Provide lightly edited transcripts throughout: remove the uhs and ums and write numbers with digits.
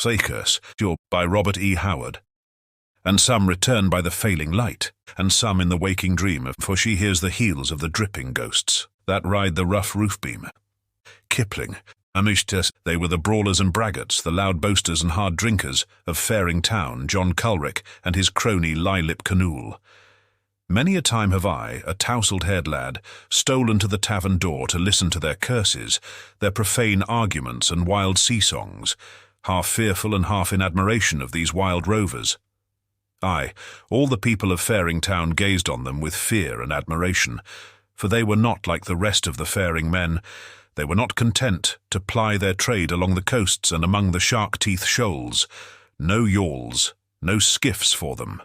Curse, by Robert E. Howard. And some return by the failing light, and some in the waking dream, for she hears the heels of the dripping ghosts that ride the rough roof beam. Kipling. Amishtes, they were the brawlers and braggarts, the loud boasters and hard drinkers of faring town, John Culrick and his crony Lylip Canool. Many a time have I, a tousled-haired lad, stolen to the tavern door to listen to their curses, their profane arguments and wild sea-songs, half fearful and half in admiration of these wild rovers. Aye, all the people of faring town gazed on them with fear and admiration, for they were not like the rest of the faring men. They were not content to ply their trade along the coasts and among the shark-teeth shoals. No yawls, no skiffs for them.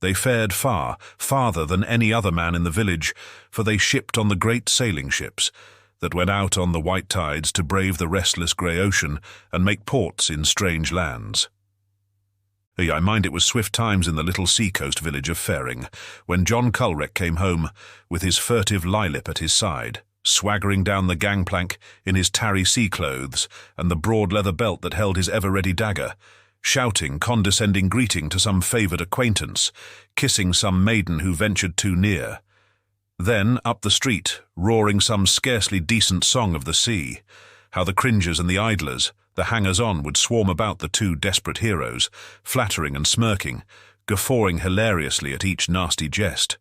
They fared far, farther than any other man in the village, for they shipped on the great sailing ships that went out on the white tides to brave the restless grey ocean and make ports in strange lands. I mind it was swift times in the little sea-coast village of Faring, when John Culrick came home with his furtive Lylip at his side, swaggering down the gangplank in his tarry sea clothes and the broad leather belt that held his ever-ready dagger, shouting condescending greeting to some favoured acquaintance, kissing some maiden who ventured too near. Then, up the street, roaring some scarcely decent song of the sea, how the cringers and the idlers, the hangers-on, would swarm about the two desperate heroes, flattering and smirking, guffawing hilariously at each nasty jest.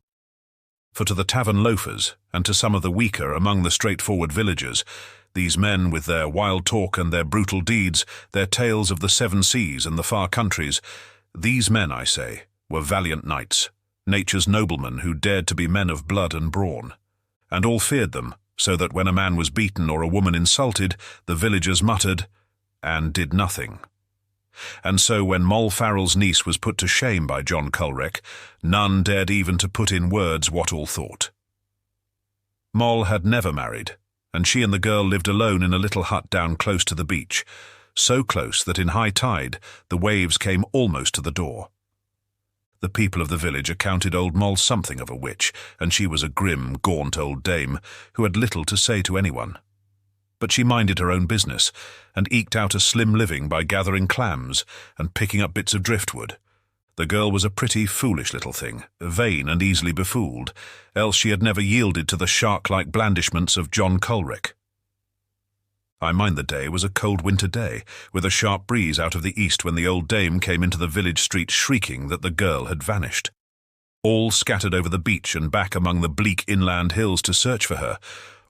For to the tavern loafers, and to some of the weaker among the straightforward villagers, these men with their wild talk and their brutal deeds, their tales of the seven seas and the far countries, these men, I say, were valiant knights, nature's noblemen who dared to be men of blood and brawn. And all feared them, so that when a man was beaten or a woman insulted, the villagers muttered, and did nothing. And so when Moll Farrell's niece was put to shame by John Culrick, none dared even to put in words what all thought. Moll had never married, and she and the girl lived alone in a little hut down close to the beach, so close that in high tide the waves came almost to the door. The people of the village accounted old Moll something of a witch, and she was a grim, gaunt old dame who had little to say to anyone. But she minded her own business, and eked out a slim living by gathering clams and picking up bits of driftwood. The girl was a pretty, foolish little thing, vain and easily befooled, else she had never yielded to the shark-like blandishments of John Culrick. I mind the day was a cold winter day, with a sharp breeze out of the east when the old dame came into the village street shrieking that the girl had vanished. All scattered over the beach and back among the bleak inland hills to search for her,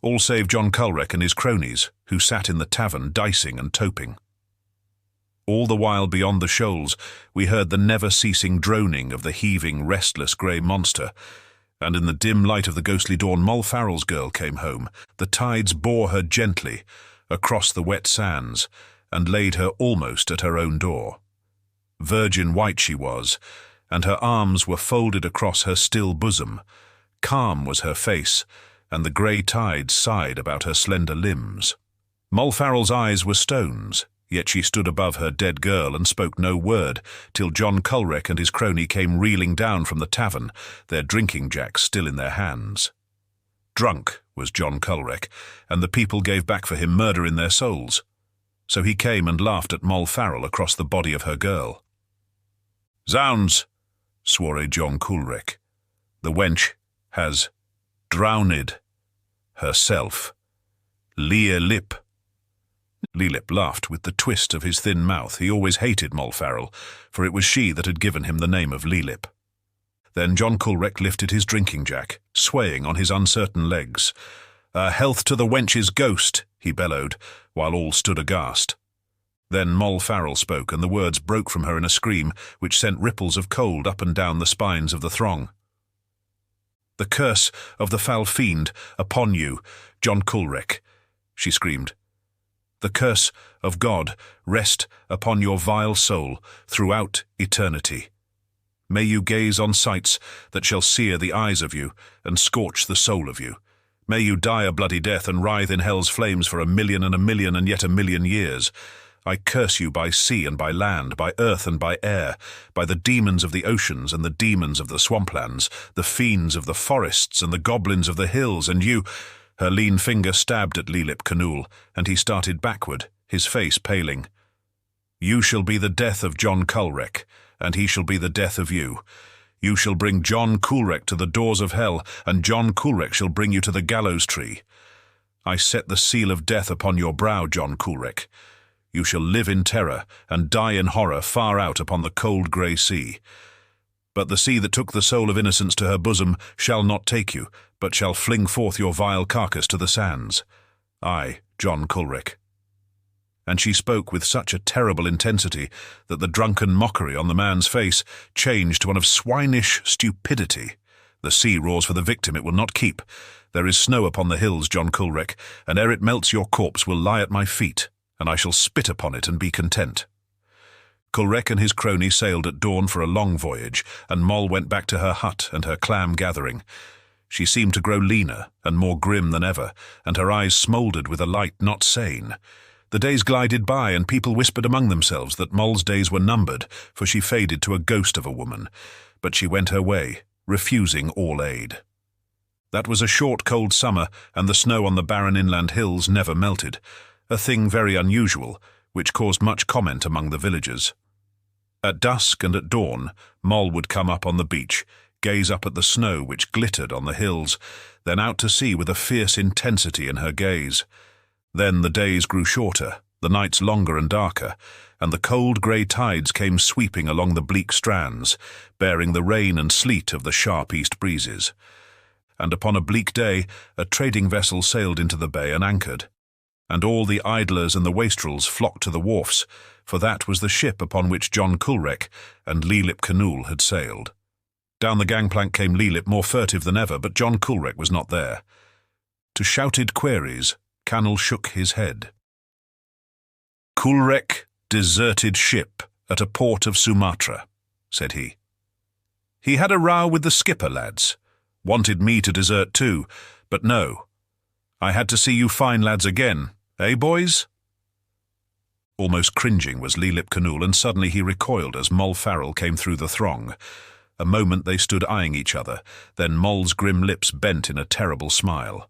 all save John Culrick and his cronies, who sat in the tavern dicing and toping. All the while beyond the shoals we heard the never-ceasing droning of the heaving, restless grey monster, and in the dim light of the ghostly dawn Moll Farrell's girl came home. The tides bore her gently across the wet sands and laid her almost at her own door. Virgin white she was, and her arms were folded across her still bosom. Calm was her face, and the grey tides sighed about her slender limbs. Moll Farrell's eyes were stones, yet she stood above her dead girl and spoke no word, till John Culrick and his crony came reeling down from the tavern, their drinking-jacks still in their hands. Drunk was John Culrick, and the people gave back for him murder in their souls. So he came and laughed at Moll Farrell across the body of her girl. "Zounds," swore a John Culrick, "the wench has drowned herself. Lylip." Lylip laughed with the twist of his thin mouth. He always hated Moll Farrell, for it was she that had given him the name of Lylip. Then John Culrick lifted his drinking-jack, swaying on his uncertain legs. "A health to the wench's ghost," he bellowed, while all stood aghast. Then Moll Farrell spoke, and the words broke from her in a scream which sent ripples of cold up and down the spines of the throng. "The curse of the foul fiend upon you, John Culrick," she screamed. "The curse of God rest upon your vile soul throughout eternity. May you gaze on sights that shall sear the eyes of you and scorch the soul of you. May you die a bloody death and writhe in hell's flames for 1,000,000 and 1,000,000 and yet 1,000,000 years. I curse you by sea and by land, by earth and by air, by the demons of the oceans and the demons of the swamplands, the fiends of the forests and the goblins of the hills, and you—" Her lean finger stabbed at Lylip Canool, and he started backward, his face paling. You shall be the death of John Culwreck, and he shall be the death of you. You shall bring John Culwreck to the doors of hell, and John Culwreck shall bring you to the gallows tree. I set the seal of death upon your brow, John Culwreck. You shall live in terror, and die in horror far out upon the cold grey sea. But the sea that took the soul of innocence to her bosom shall not take you, but shall fling forth your vile carcass to the sands. I, John Culwreck. And she spoke with such a terrible intensity that the drunken mockery on the man's face changed to one of swinish stupidity. The sea roars for the victim it will not keep. There is snow upon the hills, John Culwreck, and ere it melts your corpse will lie at my feet, and I shall spit upon it and be content. Culwreck and his crony sailed at dawn for a long voyage, and Moll went back to her hut and her clam gathering. She seemed to grow leaner and more grim than ever, and her eyes smouldered with a light not sane. The days glided by, and people whispered among themselves that Moll's days were numbered, for she faded to a ghost of a woman. But she went her way, refusing all aid. That was a short, cold summer, and the snow on the barren inland hills never melted, a thing very unusual, which caused much comment among the villagers. At dusk and at dawn, Moll would come up on the beach, gaze up at the snow which glittered on the hills, then out to sea with a fierce intensity in her gaze. Then the days grew shorter, the nights longer and darker, and the cold grey tides came sweeping along the bleak strands, bearing the rain and sleet of the sharp east breezes. And upon a bleak day, a trading vessel sailed into the bay and anchored, and all the idlers and the wastrels flocked to the wharfs, for that was the ship upon which John Culwreck and Leelip Canool had sailed. Down the gangplank came Leelip, more furtive than ever, but John Culwreck was not there. To shouted queries, Cannell shook his head. "Culwreck deserted ship at a port of Sumatra," said he. "He had a row with the skipper, lads. Wanted me to desert too, but no. I had to see you fine lads again, eh, boys?" Almost cringing was Leelip Canool, and suddenly he recoiled as Moll Farrell came through the throng. A moment they stood eyeing each other, then Moll's grim lips bent in a terrible smile.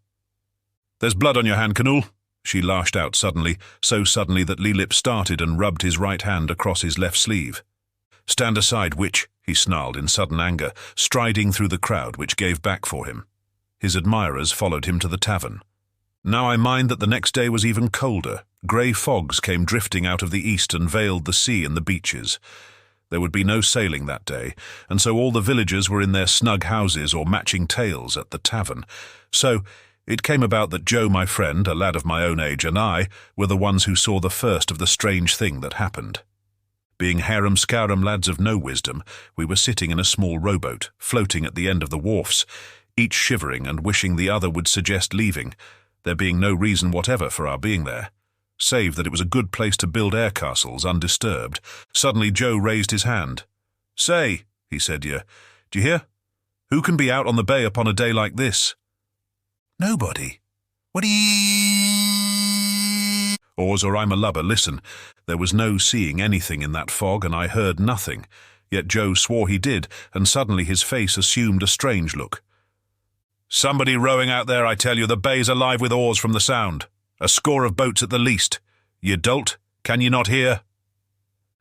"There's blood on your hand, Canool," she lashed out suddenly, so suddenly that Leelip started and rubbed his right hand across his left sleeve. "Stand aside, witch," he snarled in sudden anger, striding through the crowd which gave back for him. His admirers followed him to the tavern. Now I mind that the next day was even colder. Grey fogs came drifting out of the east and veiled the sea and the beaches. There would be no sailing that day, and so all the villagers were in their snug houses or matching tails at the tavern. So it came about that Joe, my friend, a lad of my own age, and I were the ones who saw the first of the strange thing that happened. Being harum-scarum lads of no wisdom, we were sitting in a small rowboat, floating at the end of the wharfs, each shivering and wishing the other would suggest leaving, there being no reason whatever for our being there, save that it was a good place to build air castles undisturbed. Suddenly Joe raised his hand. "Say," he said, "do you hear? Who can be out on the bay upon a day like this?" "Nobody. What do you—" "Oars or I'm a lubber, listen. There was no seeing anything in that fog, and I heard nothing. Yet Joe swore he did, and suddenly his face assumed a strange look. Somebody rowing out there, I tell you. The bay's alive with oars from the sound. A score of boats at the least. You dolt, can you not hear?"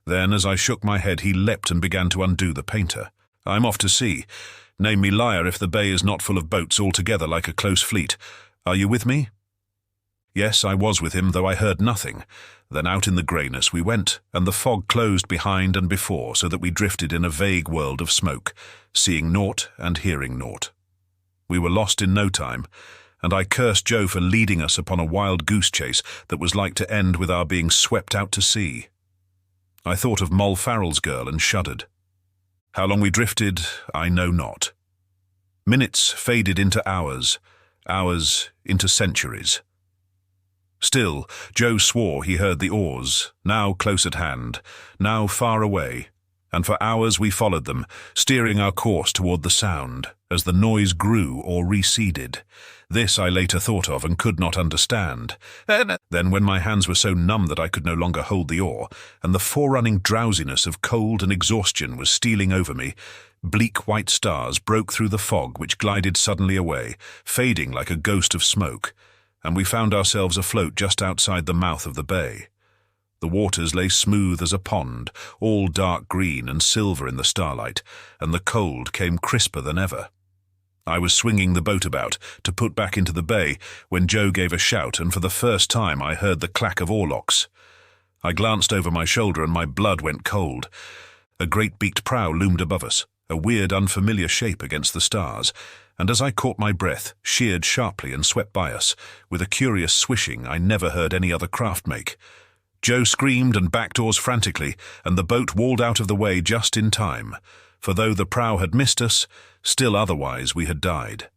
Then, as I shook my head, he leapt and began to undo the painter. "I'm off to sea. Name me liar if the bay is not full of boats altogether like a close fleet. Are you with me?" Yes, I was with him, though I heard nothing. Then out in the greyness we went, and the fog closed behind and before, so that we drifted in a vague world of smoke, seeing naught and hearing naught. We were lost in no time, and I cursed Joe for leading us upon a wild goose chase that was like to end with our being swept out to sea. I thought of Moll Farrell's girl and shuddered. How long we drifted, I know not. Minutes faded into hours, hours into centuries. Still, Joe swore he heard the oars, now close at hand, now far away, and for hours we followed them, steering our course toward the sound, as the noise grew or receded. This I later thought of and could not understand. Then when my hands were so numb that I could no longer hold the oar, and the forerunning drowsiness of cold and exhaustion was stealing over me, bleak white stars broke through the fog which glided suddenly away, fading like a ghost of smoke, and we found ourselves afloat just outside the mouth of the bay. The waters lay smooth as a pond, all dark green and silver in the starlight, and the cold came crisper than ever. I was swinging the boat about to put back into the bay when Joe gave a shout, and for the first time I heard the clack of oarlocks. I glanced over my shoulder and my blood went cold. A great beaked prow loomed above us, a weird, unfamiliar shape against the stars, and as I caught my breath, sheered sharply and swept by us, with a curious swishing I never heard any other craft make. Joe screamed and backed oars frantically, and the boat walled out of the way just in time, for though the prow had missed us, still otherwise we had died.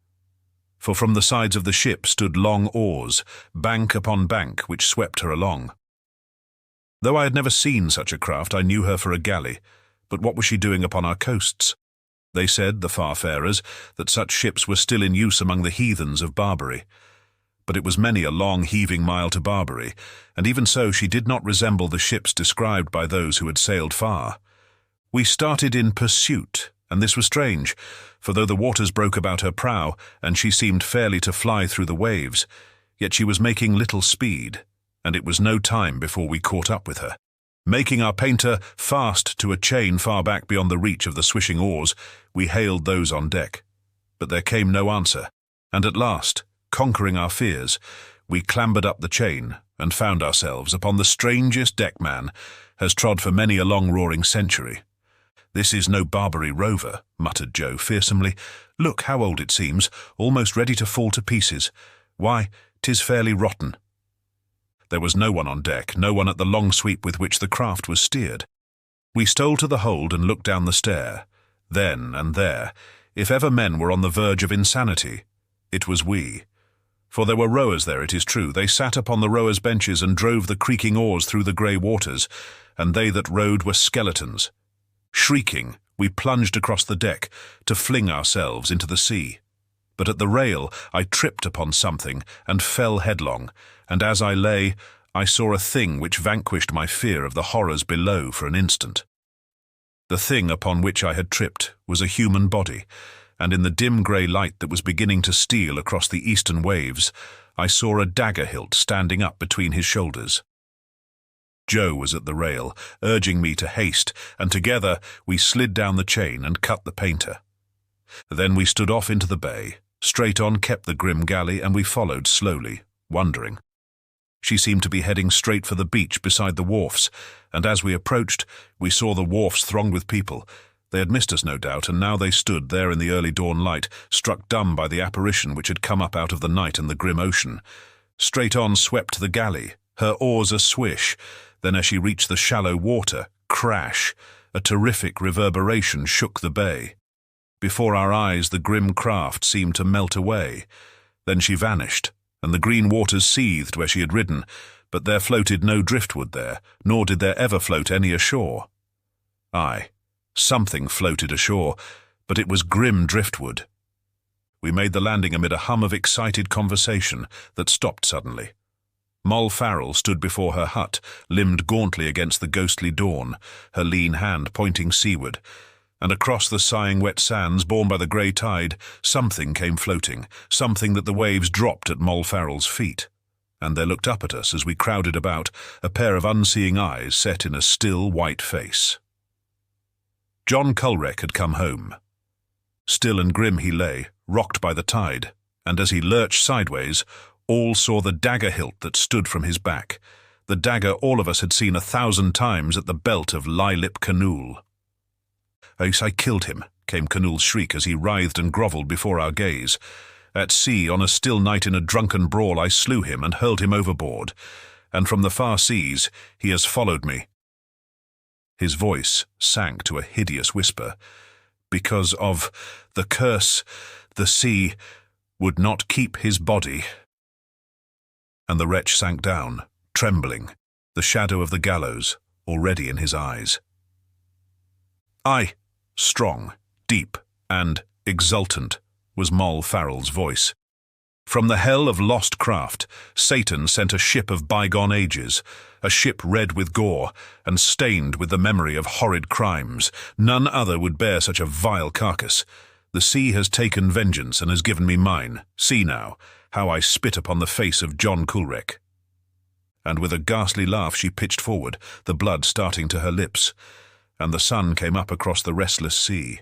For from the sides of the ship stood long oars, bank upon bank, which swept her along. Though I had never seen such a craft, I knew her for a galley, but what was she doing upon our coasts? They said, the farfarers, that such ships were still in use among the heathens of Barbary. But it was many a long heaving mile to Barbary, and even so she did not resemble the ships described by those who had sailed far. We started in pursuit, and this was strange, for though the waters broke about her prow, and she seemed fairly to fly through the waves, yet she was making little speed, and it was no time before we caught up with her. Making our painter fast to a chain far back beyond the reach of the swishing oars, we hailed those on deck. But there came no answer, and at last, conquering our fears, we clambered up the chain and found ourselves upon the strangest deck man has trod for many a long roaring century. "This is no Barbary rover," muttered Joe fearsomely. "Look how old it seems, almost ready to fall to pieces. Why, 'tis fairly rotten." There was no one on deck, no one at the long sweep with which the craft was steered. We stole to the hold and looked down the stair. Then and there, if ever men were on the verge of insanity, it was we. For there were rowers there, it is true. They sat upon the rowers' benches and drove the creaking oars through the grey waters, and they that rowed were skeletons. Shrieking, we plunged across the deck to fling ourselves into the sea. But at the rail I tripped upon something and fell headlong, and as I lay, I saw a thing which vanquished my fear of the horrors below for an instant. The thing upon which I had tripped was a human body, and in the dim grey light that was beginning to steal across the eastern waves, I saw a dagger hilt standing up between his shoulders. Joe was at the rail, urging me to haste, and together we slid down the chain and cut the painter. Then we stood off into the bay. Straight on kept the grim galley, and we followed slowly, wondering. She seemed to be heading straight for the beach beside the wharfs, and as we approached, we saw the wharfs thronged with people. They had missed us, no doubt, and now they stood there in the early dawn light, struck dumb by the apparition which had come up out of the night and the grim ocean. Straight on swept the galley, her oars a swish. Then as she reached the shallow water, crash, a terrific reverberation shook the bay. Before our eyes the grim craft seemed to melt away. Then she vanished, and the green waters seethed where she had ridden, but there floated no driftwood there, nor did there ever float any ashore. Aye, something floated ashore, but it was grim driftwood. We made the landing amid a hum of excited conversation that stopped suddenly. Moll Farrell stood before her hut, limbed gauntly against the ghostly dawn, her lean hand pointing seaward, and across the sighing wet sands borne by the grey tide, something came floating, something that the waves dropped at Moll Farrell's feet. And there looked up at us as we crowded about, a pair of unseeing eyes set in a still white face. John Culwreck had come home. Still and grim he lay, rocked by the tide, and as he lurched sideways, all saw the dagger hilt that stood from his back, the dagger all of us had seen 1,000 times at the belt of Lylip Canool. "I killed him," came Canool's shriek as he writhed and grovelled before our gaze. "At sea, on a still night in a drunken brawl, I slew him and hurled him overboard, and from the far seas he has followed me." His voice sank to a hideous whisper. "Because of the curse, the sea would not keep his body." And the wretch sank down, trembling, the shadow of the gallows already in his eyes. "Aye, strong, deep, and exultant," was Moll Farrell's voice. "From the hell of lost craft, Satan sent a ship of bygone ages, a ship red with gore, and stained with the memory of horrid crimes. None other would bear such a vile carcass. The sea has taken vengeance and has given me mine. See now, how I spit upon the face of John Culwreck." And with a ghastly laugh she pitched forward, the blood starting to her lips, and the sun came up across the restless sea.